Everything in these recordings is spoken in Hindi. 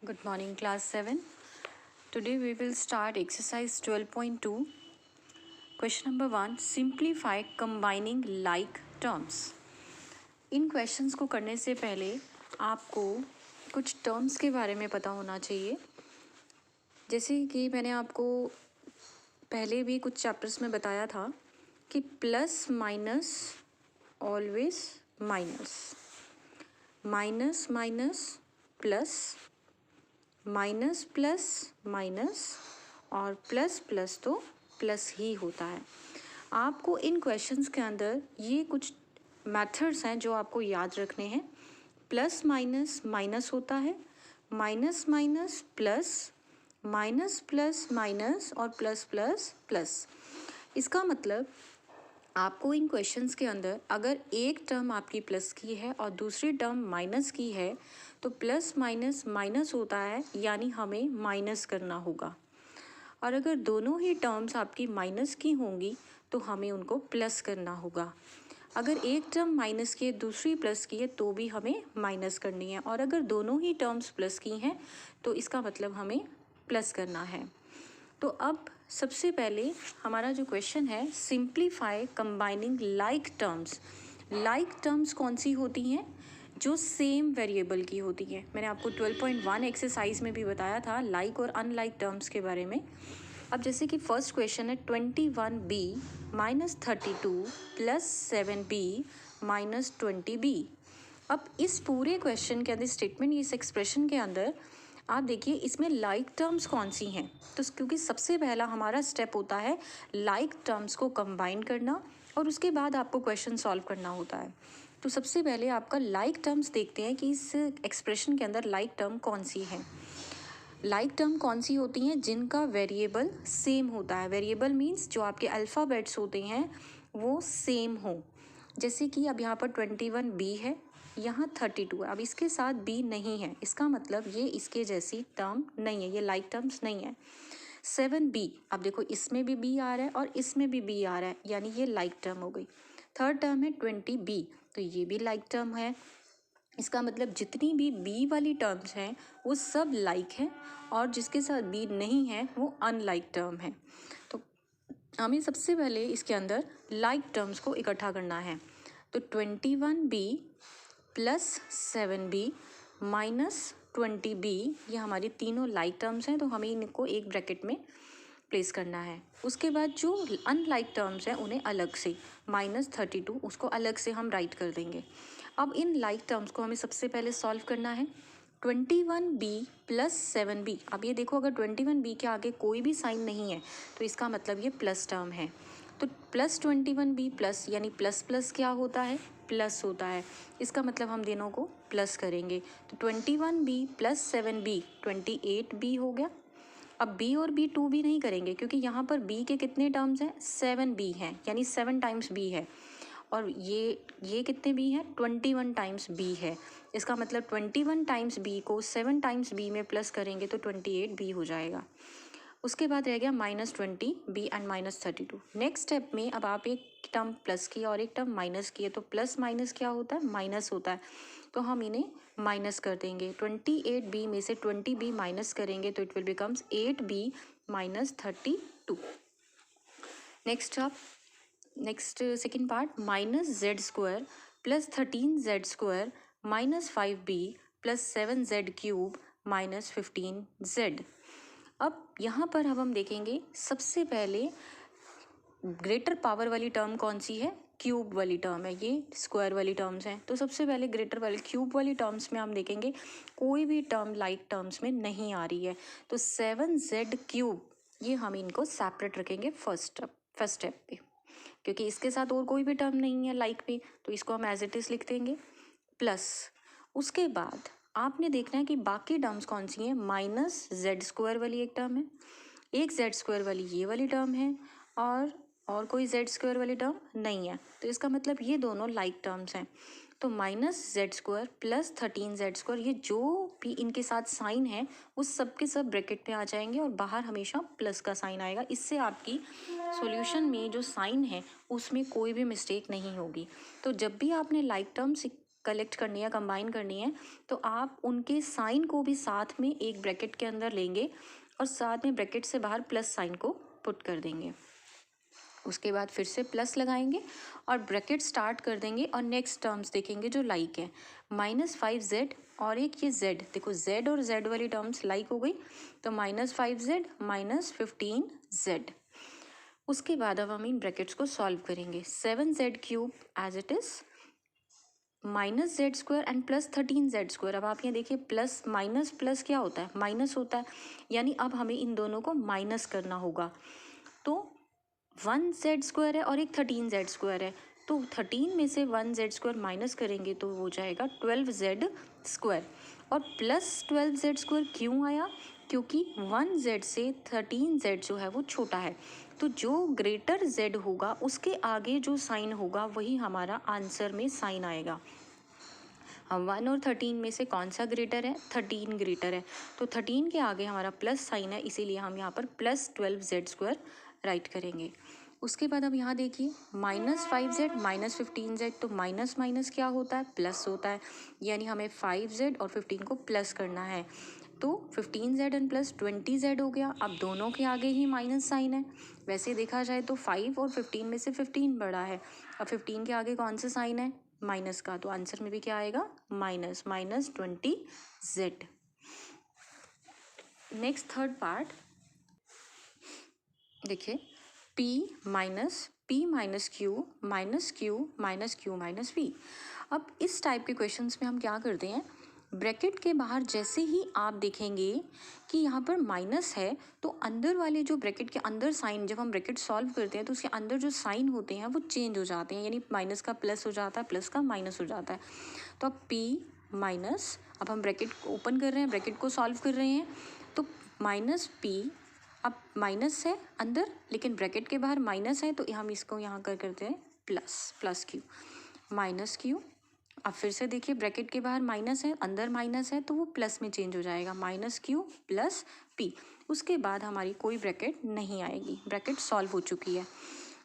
Good morning, class 7. Today we will start exercise 12.2. Question number 1. Simplify combining like terms. In questions को करने से पहले आपको कुछ टर्म्स के बारे में पता होना चाहिए. जैसे कि मैंने आपको पहले भी कुछ चैप्टर्स में बताया था कि plus minus always minus, minus minus plus, minus plus minus और प्लस प्लस तो प्लस ही होता है. आपको इन क्वेश्चंस के अंदर ये कुछ मेथड्स हैं जो आपको याद रखने हैं. प्लस माइनस माइनस होता है, minus minus plus, minus plus minus और प्लस प्लस प्लस. इसका मतलब आपको इन क्वेश्चंस के अंदर अगर एक टर्म आपकी प्लस की है और दूसरी टर्म माइनस की है तो प्लस माइनस माइनस होता है, यानी हमें माइनस करना होगा. और अगर दोनों ही टर्म्स आपकी माइनस की होंगी तो हमें उनको प्लस करना होगा. अगर एक टर्म माइनस की है दूसरी प्लस की है तो भी हमें माइनस करनी है. और अगर दोनों ही टर्म्स प्लस की हैं तो इसका मतलब हमें प्लस करना है. तो अब सबसे पहले हमारा जो क्वेश्चन है, simplify combining like terms. Like terms कौन सी होती हैं? जो सेम वेरिएबल की होती है. मैंने आपको 12.1 एक्सरसाइज में भी बताया था लाइक और अनलाइक टर्म्स के बारे में. अब जैसे कि फर्स्ट क्वेश्चन है 21b minus 32 plus 7b minus 20b. अब इस पूरे क्वेश्चन के अंदर स्टेटमेंट, इस एक्सप्रेशन के अंदर आप देखिए इसमें लाइक टर्म्स कौन सी हैं. तो क्योंकि सबसे पहला हमारा स्टेप होता है लाइक टर्म्स को कंबाइन करना और उसके बाद आपको क्वेश्चन सॉल्व करना होता है. तो सबसे पहले आपका लाइक टर्म्स देखते हैं कि इस एक्सप्रेशन के अंदर लाइक टर्म कौन सी है. लाइक टर्म कौन सी होती हैं? जिनका वेरिएबल सेम होता है. वेरिएबल मीन्स जो आपके अल्फ़ाबेट्स होते हैं वो सेम हो. जैसे कि अब यहाँ पर 21b है, यहाँ 32 है. अब इसके साथ b नहीं है, इसका मतलब ये इसके जैसी टर्म नहीं है, ये लाइक टर्म्स नहीं है. 7b, अब देखो इसमें भी b आ रहा है और इसमें भी b आ रहा है, यानी ये लाइक टर्म हो गई. थर्ड टर्म है 20b, तो ये भी लाइक टर्म है. इसका मतलब जितनी भी b वाली टर्म्स हैं वो सब लाइक हैं और जिसके साथ b नहीं है वो अनलाइक टर्म है. तो हमें सबसे पहले इसके अंदर लाइक टर्म्स को इकट्ठा करना है. तो 21b plus 7b minus 20b, ये हमारी तीनों लाइक टर्म्स हैं, तो हमें इनको एक ब्रैकेट में प्लेस करना है. उसके बाद जो अनलाइक टर्म्स हैं उन्हें अलग से, माइनस 32 उसको अलग से हम राइट कर देंगे. अब इन लाइक टर्म्स को हमें सबसे पहले सॉल्व करना है. 21b प्लस 7b, अब ये देखो अगर 21b के आगे कोई भी साइन नहीं है तो इसका मतलब ये प्लस टर्म है. तो प्लस 21b प्लस, यानी प्लस प्लस क्या होता है? प्लस होता है. इसका मतलब हम दोनों को प्लस करेंगे. तो 21b प्लस 7b 28b हो गया. अब b और b 2b नहीं करेंगे क्योंकि यहाँ पर b के कितने टर्म्स हैं? 7b हैं, यानी 7 टाइम्स b है. और ये कितने b हैं? 21 टाइम्स b है. इसका मतलब 21 टाइम्स b को 7 टाइम्स b में प्लस करेंगे तो 28b हो जाएगा. उसके बाद रह गया minus 20b and minus 32. Next step में अब आप एक टर्म प्लस की और एक टर्म माइनस की है, तो प्लस माइनस क्या होता है? माइनस होता है. तो हम इन्हें माइनस कर देंगे. 28b में से 20b माइनस करेंगे तो it will becomes 8b minus 32. Next second part, minus Z square plus 13z square minus 5b plus 7z cube minus 15z. अब यहाँ पर अब हम देखेंगे सबसे पहले ग्रेटर पावर वाली टर्म कौन सी है? क्यूब वाली टर्म है. ये स्क्वायर वाली टर्म्स हैं, तो सबसे पहले ग्रेटर वाली क्यूब वाली टर्म्स में हम देखेंगे कोई भी टर्म लाइक टर्म्स में नहीं आ रही है. तो 7z क्यूब, ये हम इनको सेपरेट रखेंगे फर्स्ट स्टेप पे, क्योंकि इसके साथ और कोई भी टर्म नहीं है लाइक पे, तो इसको हम एज इट इज़ लिख देंगे. प्लस उसके बाद आपने देखना है कि बाकी टर्म्स कौन सी हैं. माइनस जेड स्क्वायर वाली एक टर्म है, एक जेड स्क्वायर वाली ये वाली टर्म है और कोई जेड स्क्वायर वाली टर्म नहीं है. तो इसका मतलब ये दोनों लाइक टर्म्स हैं. तो minus Z square plus 13z square, ये जो भी इनके साथ साइन है वो सब के सब ब्रैकेट पे आ जाएंगे और बाहर हमेशा प्लस का साइन आएगा. इससे आपकी सॉल्यूशन में जो साइन है उसमें कोई भी मिस्टेक नहीं होगी. तो जब भी आपने लाइक टर्म्स कलेक्ट करनी है, कंबाइन करनी है, तो आप उनके साइन को भी साथ में एक ब्रैकेट के अंदर लेंगे और साथ में ब्रैकेट से बाहर प्लस साइन को पुट कर देंगे। उसके बाद फिर से प्लस लगाएंगे और ब्रैकेट स्टार्ट कर देंगे और नेक्स्ट टर्म्स देखेंगे जो लाइक है, -5z और एक ये z, देखो z और z वाली टर्म्स लाइक हो गई, तो -5z -15z। उसके बाद अब हम इन ब्रैकेट्स को सॉल्व करेंगे। 7z³ as it is -z² and +13z²। अब आप ये देखिए प्लस माइनस प्लस क्या होता है, माइनस होता है, यानी अब हमें इन दोनों को माइनस करना होगा। तो 1z² है और एक 13z² है, तो 13 में से 1z² माइनस करेंगे तो हो जाएगा 12z²। और प्लस 12z² क्यों आया, क्योंकि 1z से 13z जो है वो छोटा है, तो जो ग्रेटर z होगा उसके आगे जो साइन होगा वही हमारा आंसर में साइन आएगा। हम 1 और 13 में से कौन सा ग्रेटर है, 13 ग्रेटर है, तो 13 के आगे हमारा प्लस साइन है, इसीलिए हम यहाँ पर +12z² राइट करेंगे। उसके बाद अब यहाँ देखिए -5z -15z, तो माइनस माइनस क्या होता है, प्लस होता है, यानी हमें 5z और 15 को प्लस करना है, तो 15z एंड प्लस 20z हो गया। अब दोनों के आगे ही माइनस साइन है, वैसे देखा जाए तो 5 और 15 में से 15 बड़ा है, अब 15 के आगे कौन सा साइन है, माइनस का, तो आंसर में भी क्या आएगा, -20z। नेक्स्ट थर्ड पार्ट देखिए, p minus q minus q minus q minus v। अब इस टाइप के क्वेश्चंस में हम क्या करते हैं, ब्रैकेट के बाहर जैसे ही आप देखेंगे कि यहाँ पर माइनस है, तो अंदर वाले जो ब्रैकेट के अंदर साइन, जब हम ब्रैकेट सॉल्व करते हैं तो उसके अंदर जो साइन होते हैं वो चेंज हो जाते हैं, यानी माइनस का प्लस हो जाता है, प्लस का माइनस हो जाता है। तो अब p माइनस, अब हम ब्रैकेट ओपन कर रहे हैं, ब्रैकेट को सॉल्व कर रहे हैं, तो -p, अब माइनस है अंदर लेकिन ब्रैकेट के बाहर माइनस है, तो हम इसको यहाँ करते हैं प्लस q माइनस q। अब फिर से देखिए ब्रैकेट के बाहर माइनस है, अंदर माइनस है, तो वो प्लस में चेंज हो जाएगा, -q + p। उसके बाद हमारी कोई ब्रैकेट नहीं आएगी, ब्रैकेट सॉल्व हो चुकी है।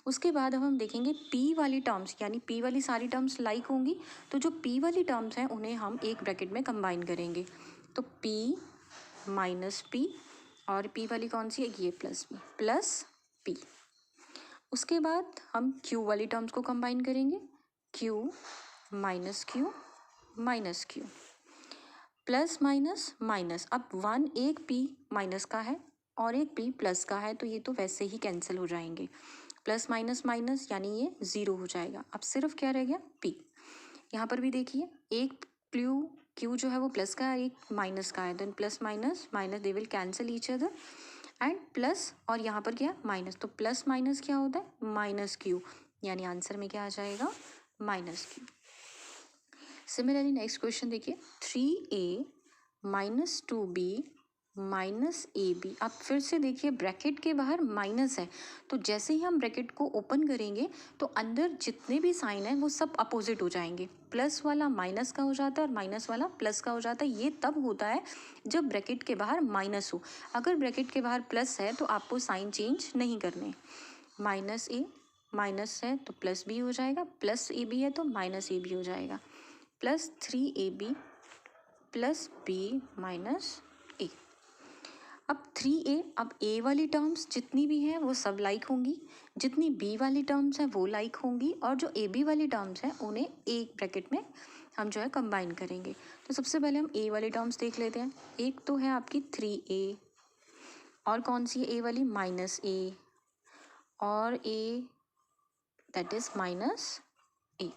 उसके बाद अब हम देखेंगे p वाली टर्म्स, यानी p वाली सारी टर्म्स लाइक होंगी, तो जो p वाली टर्म्स हैं उन्हें हम एक ब्रैकेट में कंबाइन करेंगे, तो p -p और p वाली कौन सी है, ये प्लस p। उसके बाद हम q वाली टर्म्स को कंबाइन करेंगे, q minus q plus minus minus. अब 1 एक p माइनस का है और एक p प्लस का है, तो ये तो वैसे ही कैंसिल हो जाएंगे, प्लस माइनस माइनस यानी ये 0 हो जाएगा। अब सिर्फ क्या रह गया, p। यहाँ पर भी देखिए एक q जो है वो प्लस का है, एक माइनस का है, then plus minus minus they will cancel each other and plus, और यहाँ पर क्या माइनस, तो प्लस माइनस क्या होता है, -q, यानी आंसर में क्या आ जाएगा, -q। सिमिलरली नेक्स्ट क्वेश्चन देखिए, 3a - 2b - ab। अब फिर से देखिए ब्रैकेट के बाहर माइनस है, तो जैसे ही हम ब्रैकेट को ओपन करेंगे तो अंदर जितने भी साइन है वो सब अपोजिट हो जाएंगे, प्लस वाला माइनस का हो जाता है और माइनस वाला प्लस का हो जाता है। ये तब होता है जब ब्रैकेट के बाहर माइनस हो, अगर ब्रैकेट के बाहर प्लस है तो आपको साइन चेंज नहीं करने, -a माइनस है तो प्लस b हो जाएगा, प्लस ab है तो -ab हो जाएगा, plus 3ab plus b minus a। अब 3a, अब a वाली टर्म्स जितनी भी हैं वो सब लाइक होंगी, जितनी b वाली टर्म्स हैं वो लाइक होंगी, और जो ab वाली टर्म्स हैं उन्हें एक ब्रैकेट में हम जो है कंबाइन करेंगे। तो सबसे पहले हम a वाली टर्म्स देख लेते हैं। एक तो है आपकी 3a, और कौन सी है a वाली, -a, और a that is -a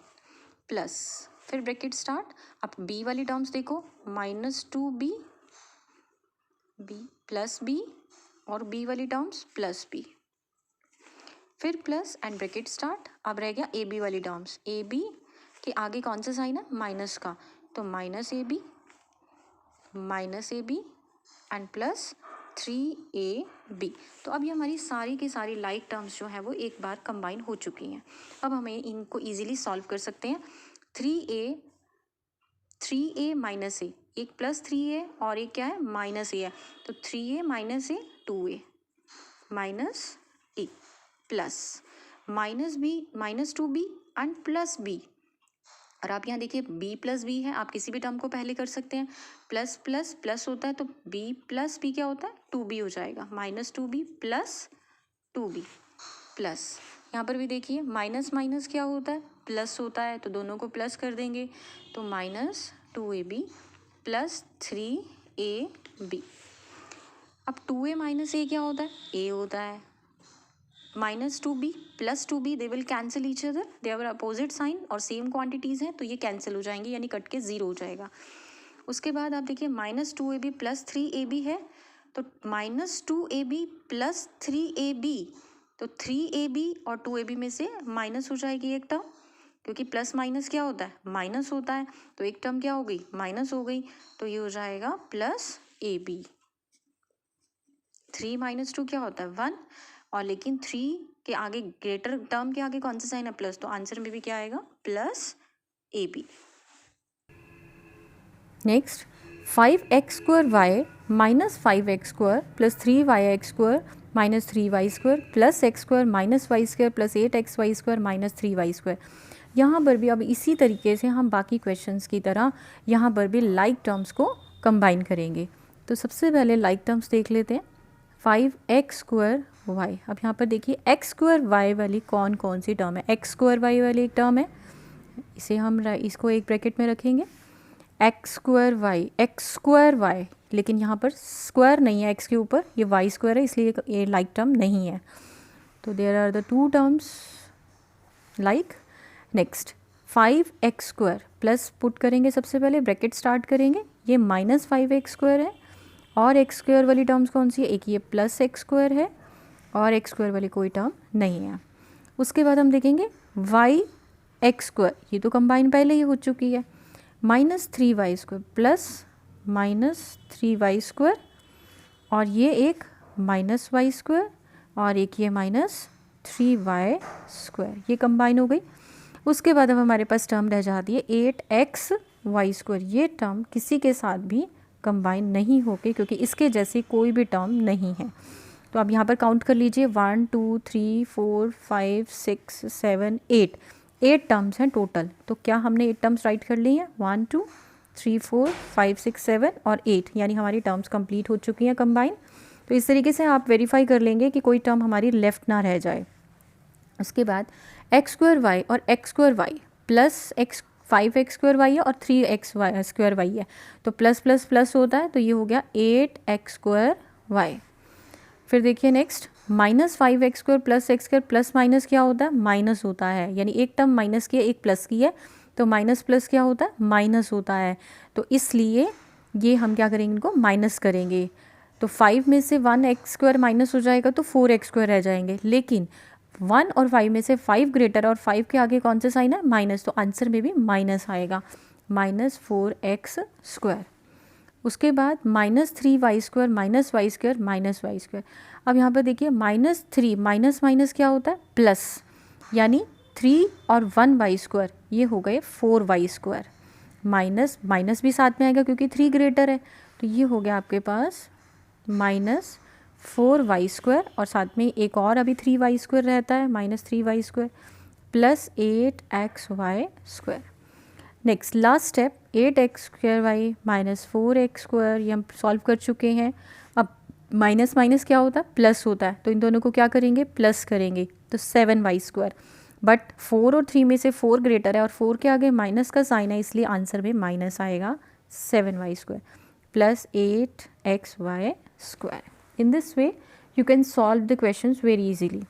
plus, फिर ब्रैकेट स्टार्ट। अब b वाली टर्म्स देखो, -2b प्लस b, और b वाली टर्म्स प्लस b, फिर प्लस एंड ब्रैकेट स्टार्ट। अब रह गया ab वाली टर्म्स, ab के आगे कौन सा साइन है, माइनस का, तो -ab एंड प्लस 3ab। तो अब ये हमारी सारी की सारी लाइक टर्म्स जो हैं वो एक बार कंबाइन हो चुकी हैं। अब हमें इनको इजीली सॉल्व कर सकते हैं। 3a माइनस a, एक प्लस 3a और एक क्या है, -a है, तो 3a - a 2a minus a plus -b -2b and plus b, और आप यहाँ देखिए b प्लस बी है, आप किसी भी टर्म को पहले कर सकते हैं, प्लस प्लस प्लस होता है तो b प्लस बी क्या होता है 2b हो जाएगा, -2b प्लस 2b प्लस यहाँ पर भी देखिए माइनस माइनस क्या होता है प्लस होता है, तो दोनों को प्लस कर देंगे तो -2ab प्लस 3ab। अब 2a माइनस a क्या होता है a होता है, -2b plus 2b they will cancel each other, they are opposite sign और सेम क्वांटिटीज़ हैं तो ये कैंसिल हो जाएंगे यानी कट के 0 हो जाएगा। उसके बाद आप देखिए -2ab प्लस 3ab है तो -2ab प्लस 3ab, तो 3ab और 2ab में से माइनस हो जाएगी एक टर्म, क्योंकि प्लस माइनस क्या होता है माइनस होता है, तो एक टर्म क्या हो गई माइनस हो गई, तो ये हो जाएगा प्लस ab। 3 - 2 क्या होता है 1, और लेकिन 3 के आगे ग्रेटर टर्म के आगे कौन सा साइन है प्लस, तो आंसर में भी क्या आएगा plus ab। Next 5x² y minus 5x² plus 3y(x²) minus 3y² plus x² minus y² plus 8xy² minus 3y²। यहाँ पर भी अब इसी तरीके से हम बाकी क्वेश्चंस की तरह यहाँ पर भी लाइक टर्म्स को कंबाइन करेंगे। तो सबसे पहले लाइक टर्म्स देख लेते हैं। 5x² y, अब यहाँ पर देखिए x² y वाली कौन कौन सी टर्म है, x² y वाली एक टर्म है, इसे हम इसको एक ब्रैकेट में रखेंगे, x² y, लेकिन यहाँ पर स्क्वायर नहीं है x के ऊपर, ये y² है इसलिए ये लाइक टर्म नहीं है, तो there are the two terms like. Next 5x² plus put करेंगे, सबसे पहले ब्रैकेट स्टार्ट करेंगे, ये -5x² है, और x² वाली टर्म्स कौन सी है, एक ये प्लस x² है और x² वाली कोई टर्म नहीं है। उसके बाद हम देखेंगे y(x²), ये तो कंबाइन पहले ही हो चुकी है, -3y² प्लस -3y² और ये एक -y² और एक ये -3y², ये कंबाइन हो गई। उसके बाद अब हमारे पास टर्म रह जाती है 8xy², ये टर्म किसी के साथ भी कंबाइन नहीं होगी क्योंकि इसके जैसी कोई भी टर्म नहीं है। तो आप यहाँ पर काउंट कर लीजिए 1 2 3 4 5 6 7 8 टर्म्स हैं टोटल। तो क्या हमने 8 टर्म्स राइट कर ली हैं, 1 2 3 4 5 6 7 और 8, यानी हमारी टर्म्स कंप्लीट हो चुकी हैं कंबाइन। तो इस तरीके से आप वेरीफाई कर लेंगे कि कोई टर्म हमारी लेफ़्ट ना रह जाए। उसके बाद x² y और x² y plus 5x² y है और 3x² y है, तो प्लस प्लस प्लस होता है, तो ये हो गया 8x² y। फिर देखिए next -5x² plus x² plus minus क्या होता है माइनस होता है, यानी एक टर्म माइनस की है एक प्लस की है, तो माइनस प्लस क्या होता है माइनस होता है, तो इसलिए ये हम क्या करेंगे इनको माइनस करेंगे, तो 5 में से 1x² माइनस हो जाएगा तो 4x² रह जाएंगे, लेकिन 1 और 5 में से 5 ग्रेटर और 5 के आगे कौन सा साइन है माइनस, तो आंसर में भी माइनस आएगा, -4x²। उसके बाद -3y² minus y² minus y²। अब यहाँ पर देखिए -3 माइनस माइनस क्या होता है प्लस, यानी 3 और 1y², ये हो गए 4y², माइनस माइनस भी साथ में आएगा क्योंकि 3 ग्रेटर है, तो ये हो गया आपके पास -4y² और साथ में एक और अभी 3y² रहता है, -3y² plus 8xy²। Next last step 8x² y minus 4x², ये हम सॉल्व कर चुके हैं। अब माइनस माइनस क्या होता है प्लस होता है, तो इन दोनों को क्या करेंगे प्लस करेंगे, तो 7y², बट 4 और 3 में से 4 ग्रेटर है और 4 के आगे माइनस का साइन है, इसलिए आंसर में माइनस आएगा, 7y² plus 8xy²। In this way you can solve the questions very easily.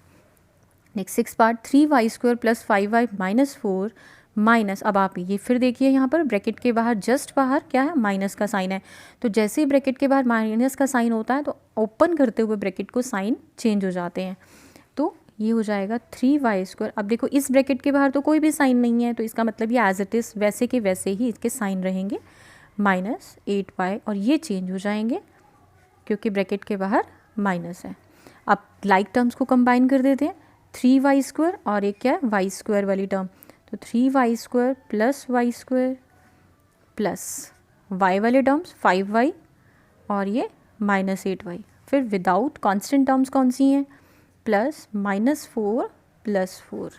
Next 6 part 3y² plus 5y minus 4 minus, अब आप ये फिर देखिए यहाँ पर ब्रैकेट के बाहर जस्ट बाहर क्या है माइनस का साइन है, तो जैसे ही ब्रैकेट के बाहर माइनस का साइन होता है तो ओपन करते हुए ब्रैकेट को साइन चेंज हो जाते हैं, तो ये हो जाएगा 3y²। अब देखो इस ब्रैकेट के बाहर तो कोई भी साइन नहीं है, तो इसका मतलब ये एज इट इज़ वैसे के वैसे ही इसके साइन रहेंगे, -8y, और ये चेंज हो जाएंगे क्योंकि ब्रैकेट के बाहर माइनस है। अब लाइक टर्म्स को कंबाइन कर देते हैं, 3y² और एक क्या है y² वाली टर्म, तो 3y² plus y² plus y वाले टर्म्स 5y और ये -8y। फिर विदाउट कांस्टेंट टर्म्स कौन सी हैं, plus -4 plus 4,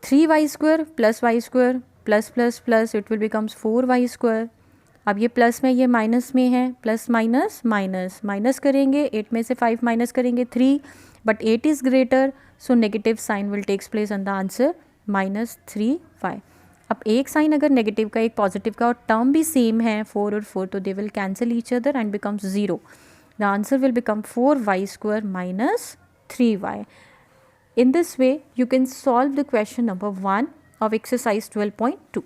3y² plus y² plus plus plus it will becomes 4y². अब ये प्लस में ये माइनस में है, प्लस माइनस माइनस माइनस करेंगे, 8 में से 5 माइनस करेंगे 3, but 8 is greater, so negative sign will takes place and the answer -3y. अब एक साइन अगर नेगेटिव का एक पॉजिटिव का और टर्म भी सेम है 4 और 4, तो दे will cancel each other and becomes 0. The answer will become 4y² - 3y. In this way, you can solve the question number 1 of exercise 12.2.